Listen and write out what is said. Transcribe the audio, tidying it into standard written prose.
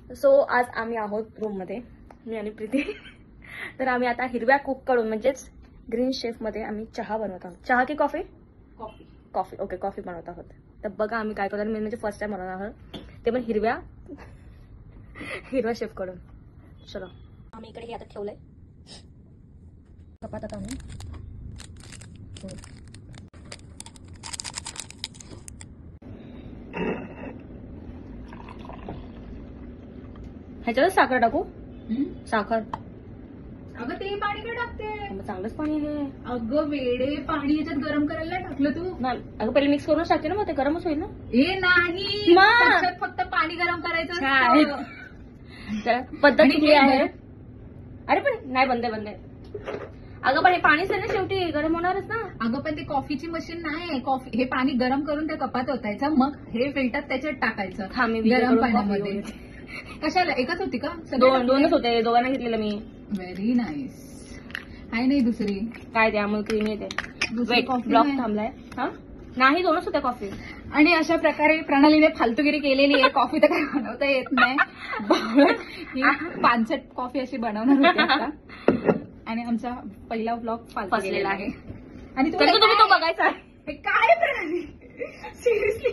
So आज आम्ही आहोत रूम मध्ये, मी आणि प्रीती. तर आम्ही आता हिरव्या कुक कडून म्हणजेच ग्रीन शेफ मध्ये आम्ही चहा बनवत आहोत. चहा की coffee? Coffee. Coffee. Okay, coffee बनवत आहोत. तर बघा आम्ही काय करतो. मी म्हणजे फर्स्ट टाइम बनवणार आहोत, ते पण हिरव्या शेफ कडून. चलो आम्ही इकडे हे आता ठेवलंय कपात. आता आम्ही ह्याच्यातच साखर टाकू. साखर. अगं ते पाणी काय टाकते? चांगलंच पाणी आहे. अगं वेडे, पाणी याच्यात गरम करायला टाकलं तू? नाही अगं, पहिले मिक्स करूनच टाकते ना, मग ते गरमच होईल ना. हे नाही, त्याच्यात फक्त पाणी गरम करायचं असतं. पद्धत कुठली आहे? अरे पण नाही, बंद आहे. अगं पण हे पाणीच आहे ना, शेवटी गरम होणारच ना. अगं पण ती कॉफीची मशीन नाही, कॉफी हे पाणी गरम करून त्या कपात ओतायचं, मग हे फिल्टर त्याच्यात टाकायचं गरम पाण्यामध्ये. कशाला? एकच होती का? दोनच होते, दोघांना घेतलेलं मी. Very nice. आहे नाही दुसरी काय ते अमूल क्रीम येते. ब्लॉक थांबलाय. हा नाही, दोनच होत्या कॉफी. आणि अशा प्रकारे प्रणालीने फालतूगिरी केलेली आहे. कॉफी तर काही बनवता येत नाही. ही पानसट कॉफी अशी बनवणार होती आता. आणि आमचा पहिला ब्लॉग फसलेला आहे. आणि तुम्ही तो बघायचा आहे. काय प्रणाली सिरियसली